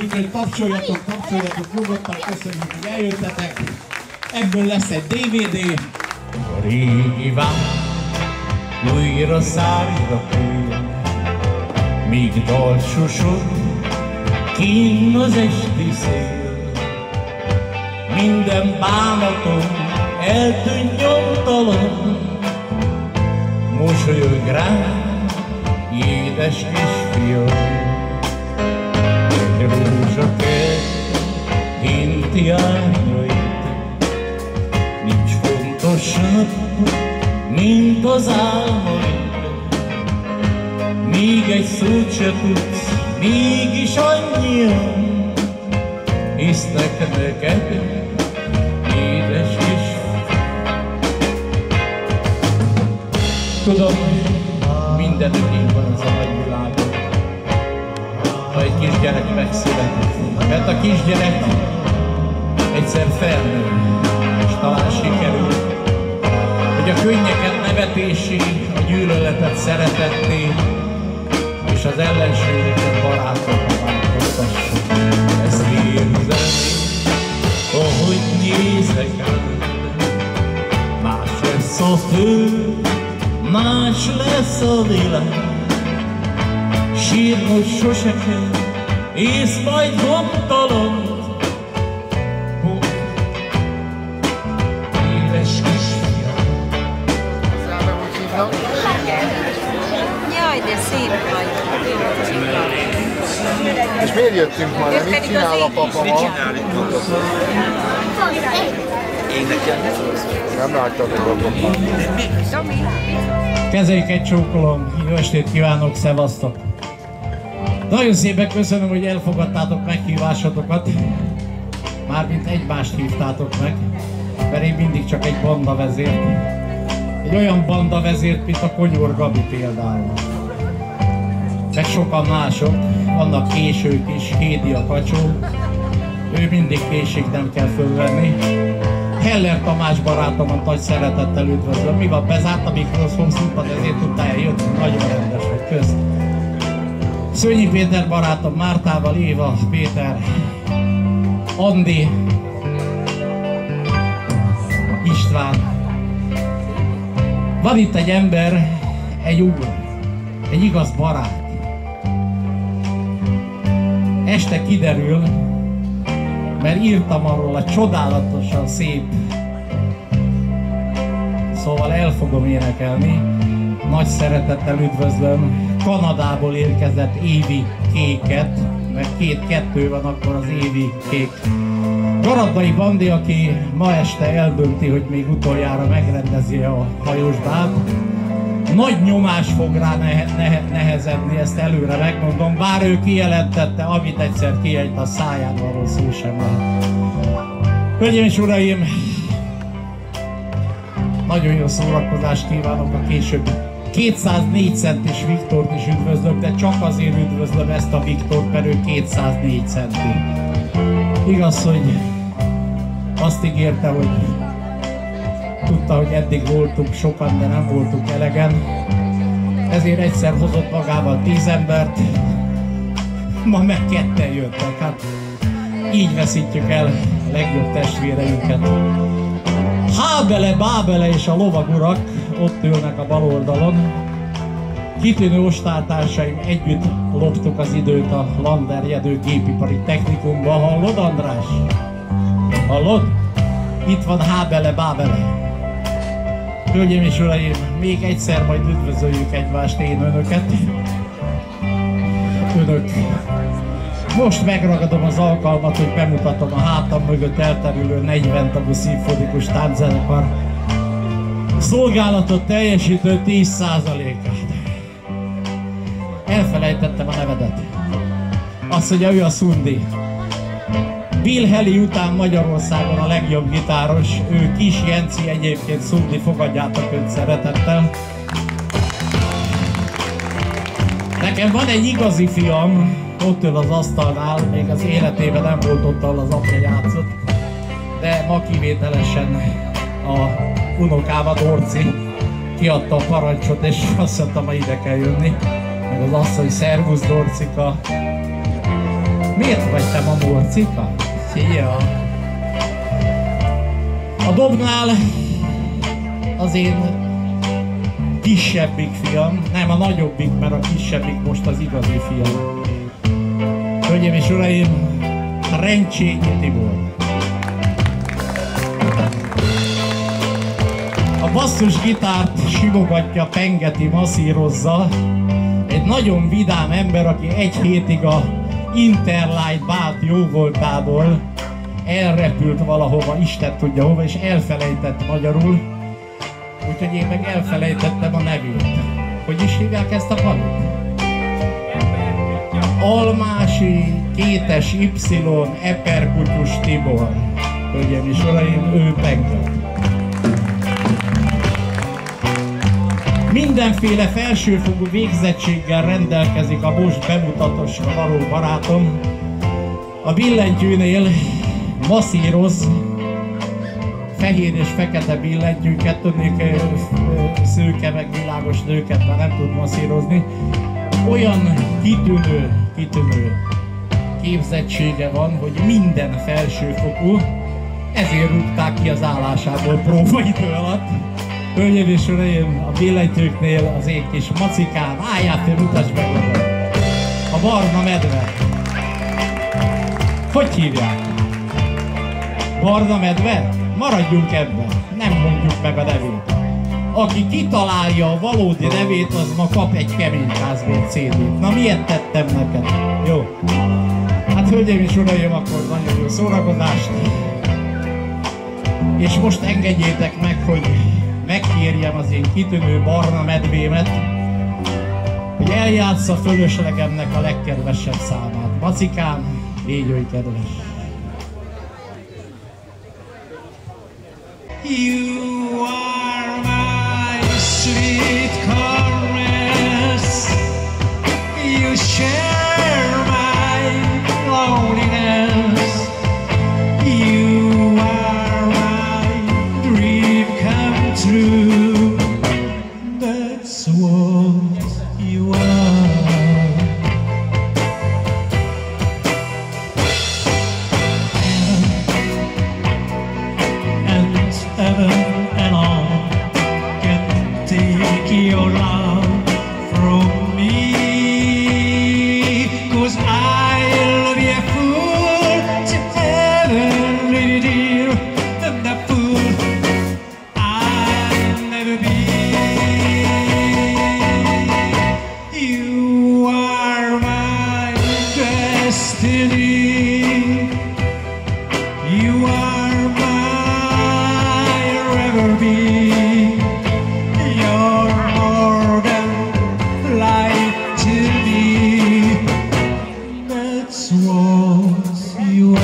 Úgyhogy tapsoljatok nyugodtan, köszönjük, hogy eljöttetek. Ebből lesz egy DVD. A régi vár újra szárnyra tér, míg dal susog kinn az esti szél. Minden bánatom eltűnt nyomtalan, mosolyog rám, édes kisfiam. Egy rózsakert hinti árnyait, nincs fontosabb, mint az álmaid. Míg egy szót se tudsz, mégis annyian hisznek neked, édes kisfiam. Tudom, mindenütt így van ez a nagy világon, ha egy kisgyerek megszületik, mert a kisgyerek egyszer felnő, és talán sikerül, hogy a könnyeket nevetésé, a gyűlöletet szeretetté, és az ellenségeket barátokra változtasson. Ezt érzem, ahogy nézek rád, más lesz a föld, más lesz a világ. Sírnod sose kell, ész majd gondtalan. Édes kisfiam. Jaj, de szép vagy. És miért jöttünk ma? Mit csinál a papa ma? Énekelni fogsz? Nem láttatok a papát. Kezeiket csókolom, jó estét kívánok, szevasztok! Nagyon szépen köszönöm, hogy elfogadtátok meghívásotokat. Mármint egymást hívtátok meg, mert én mindig csak egy bandavezért. Egy olyan bandavezért, mint a Konyor Gabi például. Meg sokan mások, vannak késők is, Hédi a kacsó. Ő mindig késik, nem kell fölvenni. Heller Tamás barátomat nagy szeretettel üdvözlöm. Mi van, bezárt a mikroszfon színpad, ezért tudtál eljönni? Nagyon rendes vagy, kösz. Szőnyi Péter barátom, Mártával, Éva, Péter, Andi, István. Van itt egy ember, egy úr, egy igaz barát. Este kiderül, mert írtam arról a csodálatosan szép, szóval el fogom énekelni. Nagy szeretettel üdvözlöm Kanadából érkezett Évi Kéket, mert kettő van, akkor az Évi Kék. Garadai Bandi, aki ma este eldönti, hogy még utoljára megrendezi a hajós-bát. Nagy nyomás fog rá nehezedni, ezt előre megmondom, bár ő kijelentette, amit egyszer kiejt a száján, arról szó sem van. Hölgyeim és uraim, nagyon jó szórakozást kívánok a későbbi. 204 centis Viktort is üdvözlök, de csak azért üdvözlöm ezt a Viktort, mert ő 204 centi. Igaz, hogy azt ígérte, hogy tudta, hogy eddig voltunk sokan, de nem voltunk elegen. Ezért egyszer hozott magával 10 embert, ma meg ketten jöttek. Hát így veszítjük el a legjobb testvéreinket. Hábele, Bábele és a lovagurak ott ülnek a bal oldalon. Kitűnő ostártársaim, együtt loptuk az időt a Landerjedő gépipari technikumba. Hallod, András? Hallod? Itt van Hábele, Bábele. Hölgyeim és uraim, még egyszer majd üdvözöljük egymást, én önöket. Önök. Most megragadom az alkalmat, hogy bemutatom a hátam mögött elterülő 40 tagú szimfonikus tánczenekar szolgálatot teljesítő 10%-át. Elfelejtettem a nevedet. Azt mondja, ő a Szundi. Bill Haley után Magyarországon a legjobb gitáros, ő Kis Jenci, egyébként Szundi, fogadjátok őt szeretettel. Nekem van egy igazi fiam, ott ül az asztalnál, még az életében nem volt ott, ahol az apja játszott, de ma kivételesen a unokáva, Dorci kiadta a parancsot, és azt mondta, ma ide kell jönni. Meg az asszony, szervusz Dorcika. Miért vagy te ma morcika? Szia! A dobnál az én kisebbik fiam, nem a nagyobbik, mert a kisebbik most az igazi fiam. Hölgyeim és uraim, Rencsényi Tibor. A basszusgitárt simogatja, pengeti, masszírozza. Egy nagyon vidám ember, aki egy hétig a Interlight Bát jóvoltából elrepült valahova, Isten tudja hova, és elfelejtett magyarul. Úgyhogy én meg elfelejtettem a nevét. Hogy is hívják ezt a falut? Almási, Kétes Y, Eperkutyus Tibor. Hölgyeim és uraim, ő penget. Mindenféle felsőfokú végzettséggel rendelkezik a most bemutatásra való barátom. A billentyűnél masszíroz, fehér és fekete billentyűket, tudnék szőke meg világos nőket, már nem tud masszírozni. Olyan kitűnő képzettsége van, hogy minden felsőfokú, ezért rúgták ki az állásából próbaidő alatt. Hölgyeim és uraim, a billentyűknél az én kis macikám, álljál fel, mutasd meg oda. A barna medve. Hogy hívják? Barna medve? Maradjunk ebben, nem mondjuk meg a nevét. Aki kitalálja a valódi nevét, az ma kap egy kemény házbér CD-t. Na miért tettem neked? Jó. Hát hölgyeim és uraim, akkor nagyon jó szórakozást. És most engedjétek meg, hogy megkérjem az én kitűnő barna medvémet, hogy eljátsza fölöslegemnek a legkedvesebb számát. Macikám, légy oly kedves! You are my sweet caress. You share my loneliness. You are my dream come true. That's what you are. Heaven and all can take your love from me, 'cause I love you full to heaven, really dear, and that fool I'll never be. You are my destiny. You are be. You're more than light to me. That's what you are.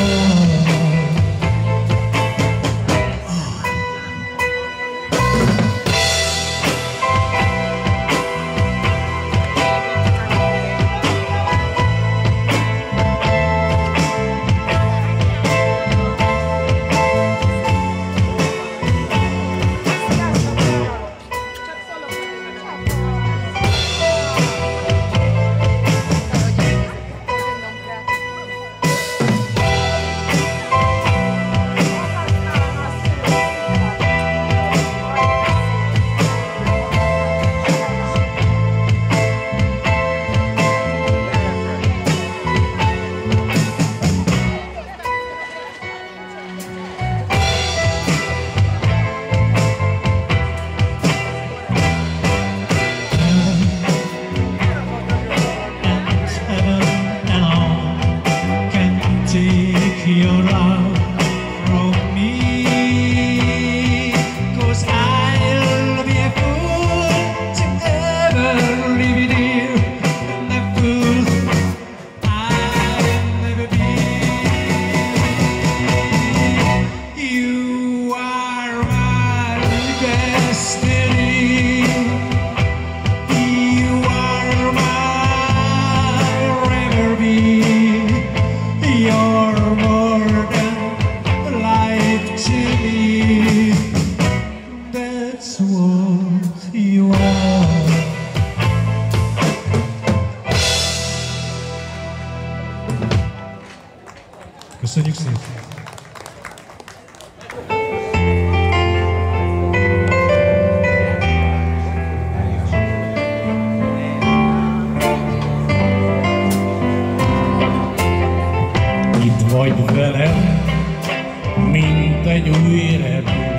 Köszönjük szépen! Itt vagy velem, mint egy új repül.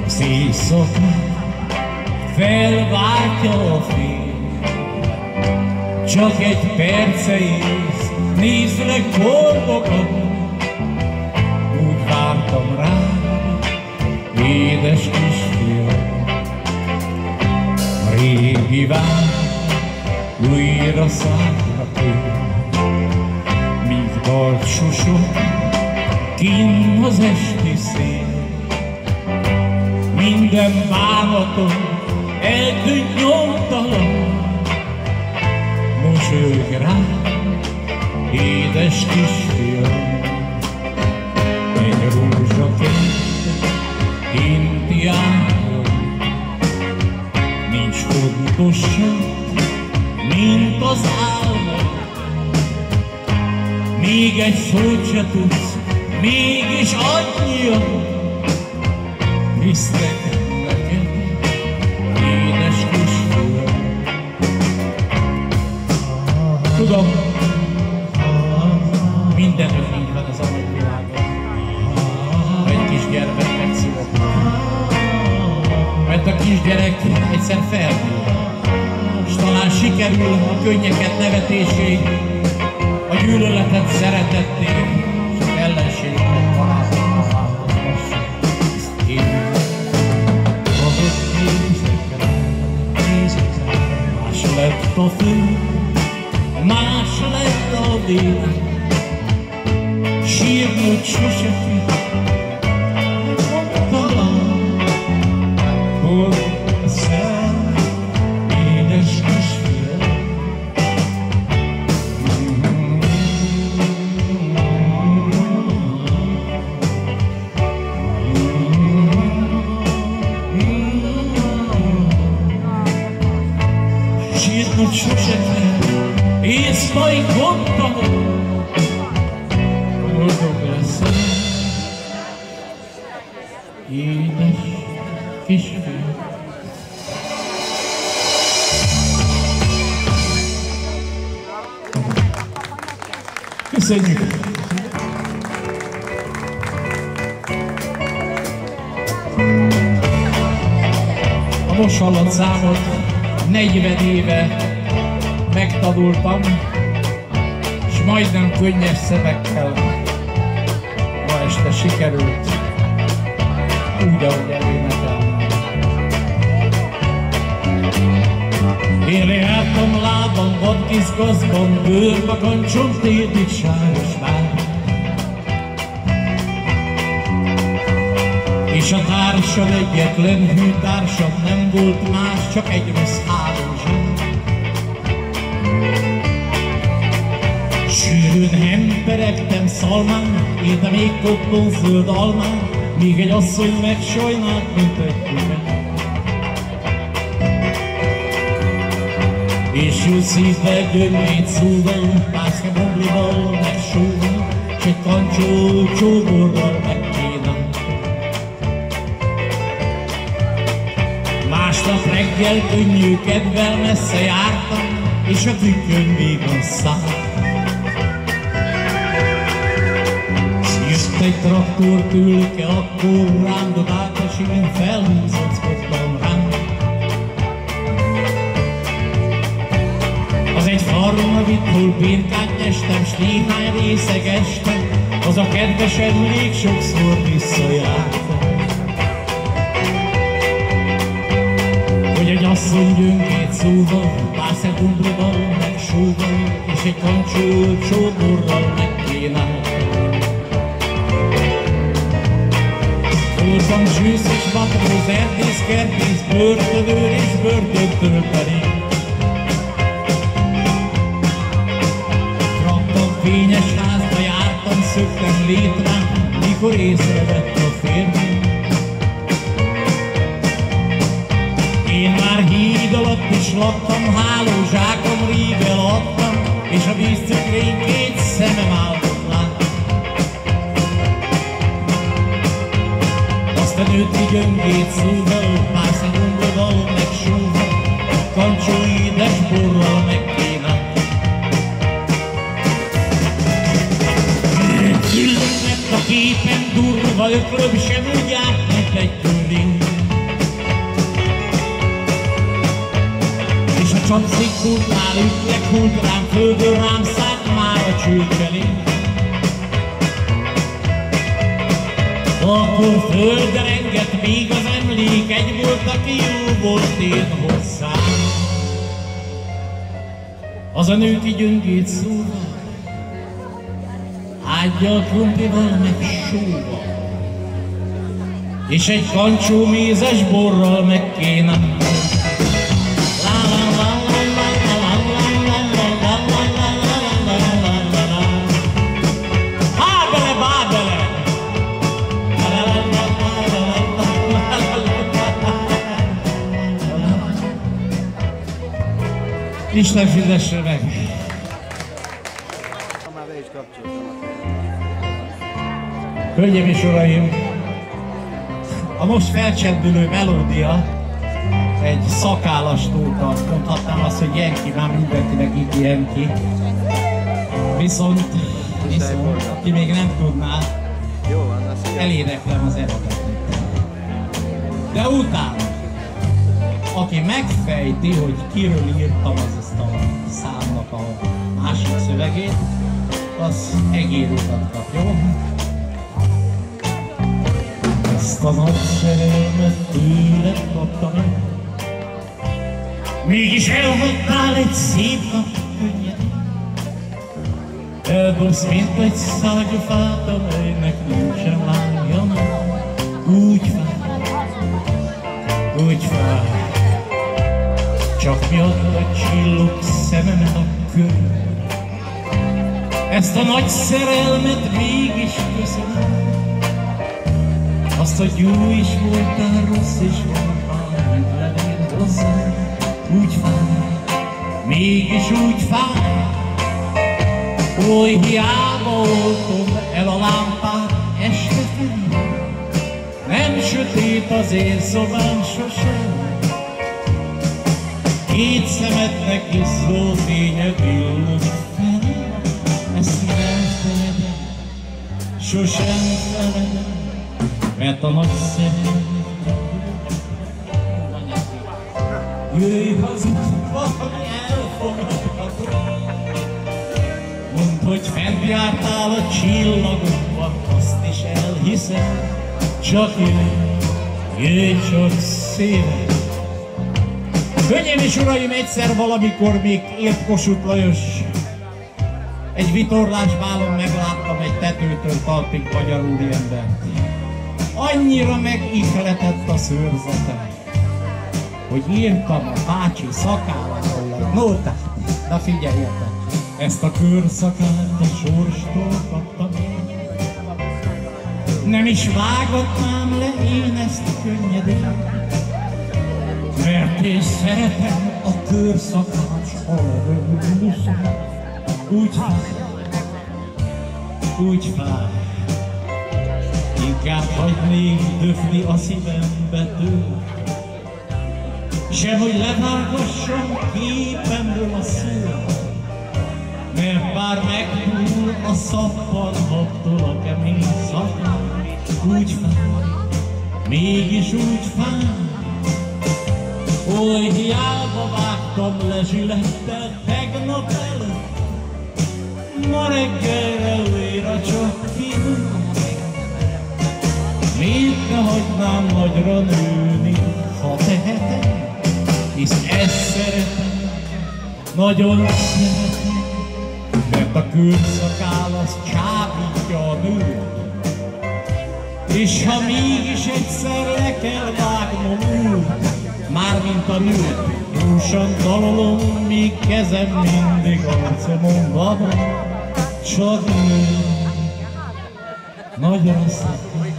Az éjszaka felváltja a fény. Csak egy perce ész, nézlek boldogan. Úgy vártam rád, édes kisfiam. A régi vár újra szállra tér. Míg dalt susog kinn az esti szél. Minden bánatom eltűnt nyomtalan. Mosolyog rám, édes kisfiam. Egy rózsakert kinti ágon. Nincs fontosabb, mint az álmod. Még egy szót se tudsz, mégis annyian. Hisztek neked, édes kisfiam. Tudom, mindenhol így van az alapvilágon, ha egy kisgyermek megszületik. Mert a kisgyerek egyszer felnő, és talán sikerül a könnyeket nevetésé, a gyűlöletet szeretetté, és az ellenséget barátot halálos. Én azok nézek, más lett a fő, más lett a világ. Sírnod sose fűt, talán, hol a szem, édes kisfiam. Sírnod sose fűt, és majd gondtalan. Boldog leszel, édes kisfiam. Köszönjük! A most hallott számot 40 éve megtanultam, és majdnem könnyes szemekkel ma este sikerült úgy, ahogy elénekelnem. Én jártam lábam, vadkiszkaszban, bőrmakancsom tétig sáros vár. És a társam egyetlen hűtársam nem volt más, csak egy rossz hálózsák. Sűrűn hemperegtem szalmán, étem még kotlón zöld almán, míg egy asszony megsajnált, mint egy kutyát. És jó szívvel, gyöngét szúval, pászke bomblival, meg sóval, s egy kancsó csóborral megkínált. Másnap reggel könnyű kedvel messze jártam, és a tükkön vígan szállt. Jött egy traktor tülke, akkor rám dobált a sín, felhúzockodtam rám. Az egy farm, amit hol birkát nyestem, s néhány részeg estem, az a kedves emlék sokszor visszajártam. Hogy egy asszony gyöngét szóval, pár dumblival, meg sóval, és egy kancsó csóborral megkínált. Voltam zsűsz és matróz, erdész, kertész, börtönőr és börtöntől pedig. Raktam fényes házba, jártam, szöktem létrán, mikor észrevett a férfi. Én már híd alatt is laktam, hálózsákom rég eladtam, és a vízcukrény két szemem áldott lát. nőt így gyöngét szúrva, pár szagomból meg súrva, kancsó édes borral meg kéne. Gyűlöknek a képen durva, öklöm sem úgy járt, mint egy külling. És a csapszékkultnál ütlek, hult rám, földön rám szállt már a csőkelény. Akkor földre rengett még az emlék, egy volt, aki jó volt én hozzám. Az a nőt így gyöngét szúrva, ágyjal, krumplival meg sóval, és egy kancsó mézes borral meg kéne. Isten fizesse meg! Már be is kapcsoltam a Hölgyeim és uraim! A most felcsendülő melódia egy szakállas nóta. Mondhatnám azt, hogy Jenki, már mindenkinek itt Jenki. Viszont aki még nem tudná, eléneklem az eredetet. De utána, aki megfejti, hogy kiről írtam ezt a számnak a másik szövegét, az egérutat kap, jó? Ezt a nagy szerelmet tőled kaptam én, mégis elhagytál egy szép nap könnyedén. Eldobsz, mint egy szárnyafát, amelynek nincsen lángja, úgy fáj, úgy fáj. Csak miatt csillog szememet a körül. Ezt a nagy szerelmet mégis köszönöm. Azt, hogy jó is voltál, rossz is voltál, mint lennél hozzám. Úgy fáj, mégis úgy fáj. Oly hiába oltom el a lámpát este felé. Nem sötét az én szobám sosem. Két szemednek iszló fénye villog fel. Ezt nem feledem, sosem feledem, mert a nagy szerelmet. Jöjj hazud, valami elfogadható. Mondd, hogy fent jártál a csillagokban, azt is elhiszem. Csak jöjj csak szépen. Hölgyeim és uraim, egyszer valamikor még élt Kossuth Lajos. Egy vitorlásbálon megláttam egy tetőtől talpig magyar úriembert. Annyira megihletett a szőrzetem, hogy írtam a bácsi szakállamról a nótát. Na figyeljetek, ezt a körszakát a sorstól kaptam én. Nem is vágatnám le én ezt könnyedén, mert én szeretem a körszakát, s halad úgy fáj, úgy fáj. Inkább hagynék döfni a szívembe tőle, sem hogy levágassam képemről a szél. Mert bár meghull a szappanhattól a kemény szakán, úgy fáj, mégis úgy fáj. Oly hiába vágtam le zsilettel tegnap előtt, ma reggelre újra csak kívül. Miért ne hagynám nagyra nőni, ha tehetem, hisz ezt szeretem, nagyon szeretem. Mert a körszakál az csábítja a nőt, és ha mégis egyszer le kell vágnom őt, mármint a nőt, jósan dalolom, míg kezem mindig arcomon van, csak nő, nagyon szeretem.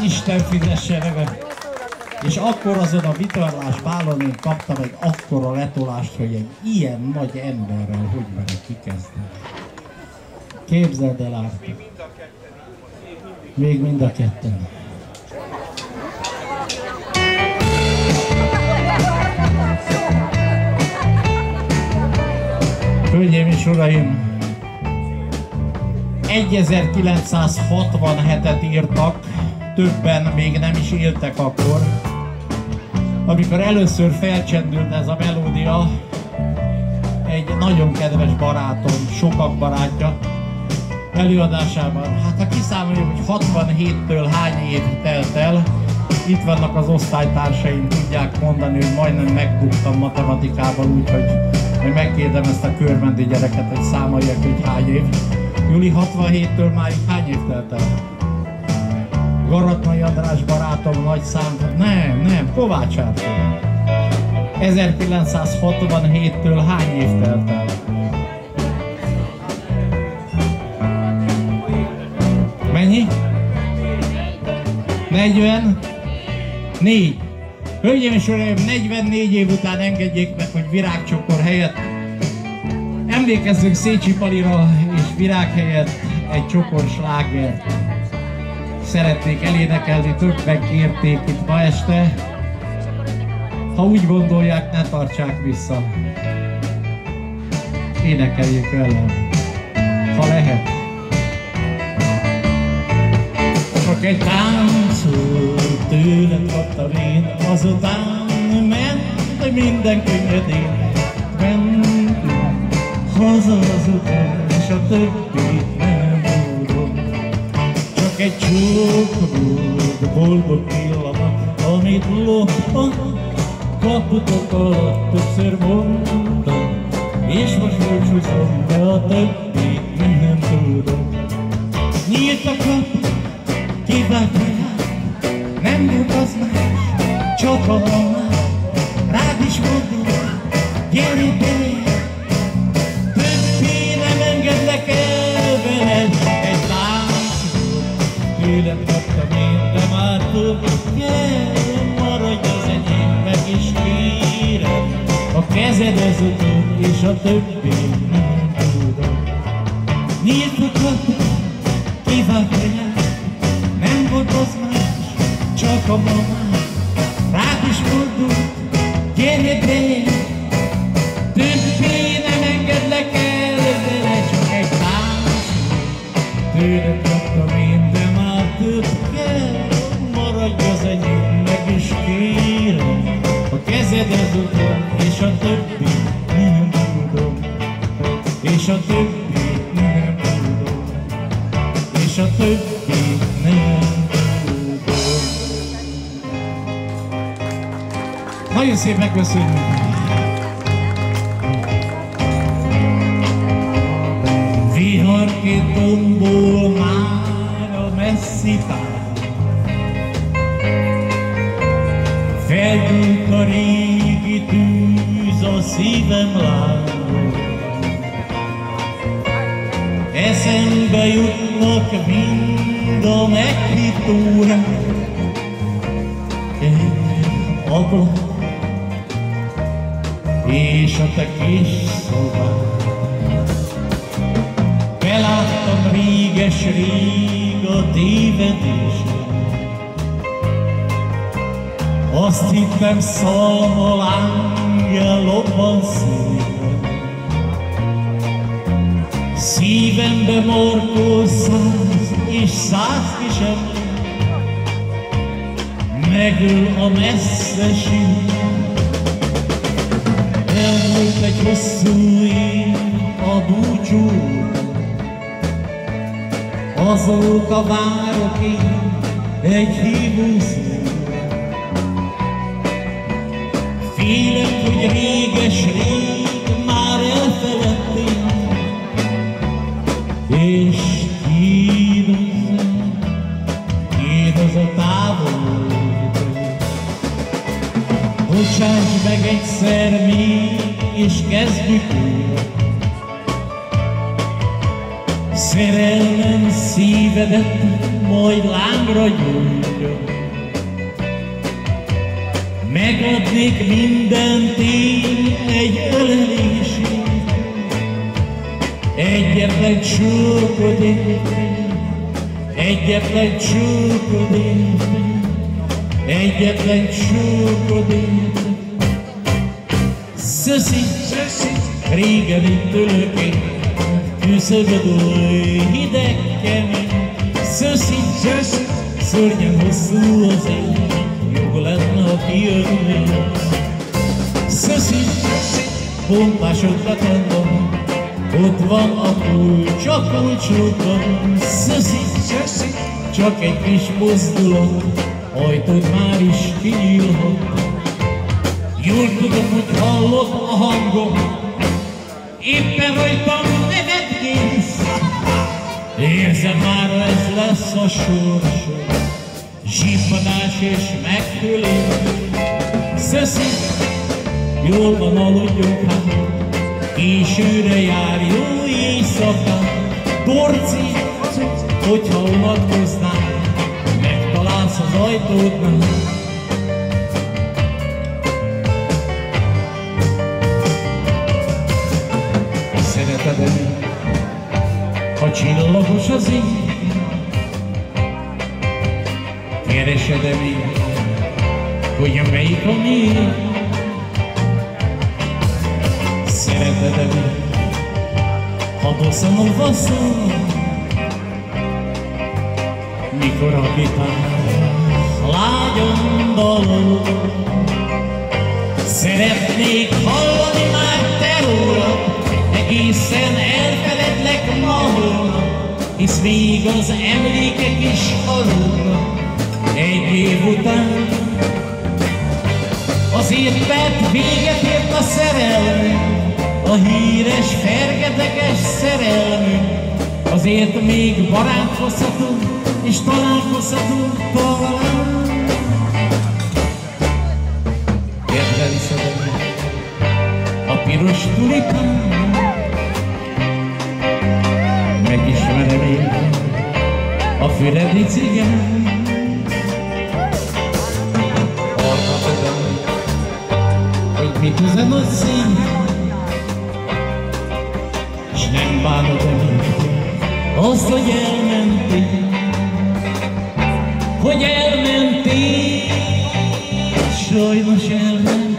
Isten fizesse meg. És akkor azon a vitorlás bálon én kaptam egy akkora letolást, hogy egy ilyen nagy emberrel hogy merek kikezdeni. Képzeld el át. Még mind a ketten. Hölgyeim és uraim, 1967-et írtak, többen még nem is éltek akkor. Amikor először felcsendült ez a melódia, egy nagyon kedves barátom, sokak barátja előadásában, hát ha kiszámoljuk, hogy 67-től hány év telt el, itt vannak az osztálytársaim, tudják mondani, hogy majdnem megbuktam matematikával, úgyhogy megkérdem ezt a körmendi gyereket, hogy számolják, hogy hány év. Júli 67-től máig hány év telt el? Garatnai András barátom nagy szám, nem, Kovács Árpád. 1967-től hány év telt el? Mennyi? 44. Hölgyeim és uraim, 44 év után engedjék meg, hogy virágcsokor helyett emlékezzünk Szécsi Palira, és virág helyett egy csokor slágert szeretnék elénekelni, többen kérték itt ma este. Ha úgy gondolják, ne tartsák vissza. Énekeljék velem, ha lehet. Csak egy táncol tőled kaptam én, azután ment minden könnyedén. Mentünk haza az utam, és a többit nem tudom. Csak egy csókolód, boldog pillanat, amit loptam, kaputok alatt többször mondtam, és most búcsúzom, de a többit nem tudom. Nyílt a kapu, kivágta rá, nem volt az más, csak a mamám, rád is mondom, gyere belé, többé nem engedlek el veled. Egy táncról tőled kaptam én, de már több kell, maradj az enyém, meg is kérem, a kezed az utam, és a többé nem tudom. Nyílt a kapu, kivágta rá, nem volt az más, csak a mamám, rád is mondom, gyere be, többé nem engedlek el vele, csak egy tánc, tőled kaptam én, de már több kell, maradj az enyém, meg is kérem, a kezed az utam, és a többi nem tudom, és a többi nem tudom, és a többi nem tudom. Nagyon szépen köszönjük! Viharként tombol már a messzi tár, feldúlt a régi tűz a szívem lángol. Eszembe jutnak mind a meghitt órák, ablak és a te kis szobád. Beláttam réges-rég a tévedésem, azt hittem szalma lángja lobban szívem. Szívembe markol 100 és 100 kis ember, megöl a messzeség. Elmúlt egy hosszú év a búcsú, azóta várok én egy hívó szóra. Félek, hogy réges-rég már elfeledtél, és kérdez a távolból. Bocsáss meg egyszer még, és kezdjük újra. Szerelmem szívedet majd lángra gyújtja. Megadnék mindent én egy ölelésért, egyetlen csókot értél, Egyetlen csókod érte, egyetlen csókod érte. Szöszi, régen itt ülök én, küszöböd oly hideg kemény. Szöszi, szörnyen hosszú az év, jó lenne, ha kijönnél. Szöszi, pont másodlaton, ott van a kulcs, a kulcsokon. Szöszi, csak egy kis mozdulat, ajtód már is kinyílhat. Jól tudom, hogy hallod a hangom, éppen rajtam nevetgélsz. Érzem már, ez lesz a sorsod, zsibbanás és megtölés. Szöszi, jól van, aludjunk hát, későre jár, jó éjszakát. Dorci, hogyha unatkoznál, megtalálsz az ajtódnál. Szereted-e, ha csillagos az ég? Keresed-e még, hogy melyik a miénk? Szereted-e még, ha bosszanova szól? Mikor a gitár lágyon dalol? Szeretnék hallani már te rólad, egészen elfeledlek ma holnap, hisz még az emlékek is aludnak egy év után. Azért vett véget ért a szerelmünk, a híres, fergeteges szerelmünk. Azért még barátkozhatunk, és találkozhatunk talán. Kedvenced a piros tulipán, megismerem én a füredi cigán. Hallgatod, hogy mit üzen a szín, s nem bánod azt, hogy elmentél, hogy elmentél, sajnos elmentél.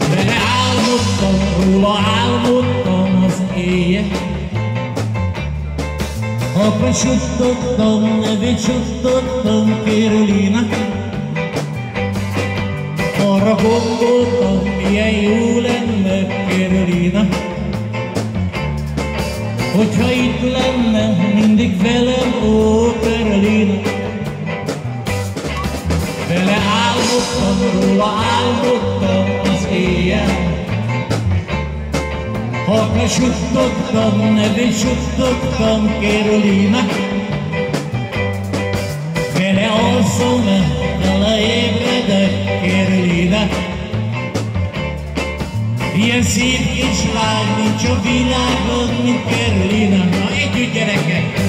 Vele álmodtam, róla álmodtam az éjjel, apa suttogtam, nevét suttogtam, Kérolinak. Arra gondoltam, milyen jó lenne, Kérolina, hogyha itt lenne mindig velem, ó, Kérolina. Vele álmodtam, róla álmodtam az éjjel, halkan suttogtam, nevét suttogtam, Kérolina. Vele alszom, vele ébredek, Kérolina. Ilyen szép kislány nincs a világon, mint Kérolina. Na együtt, gyerekek!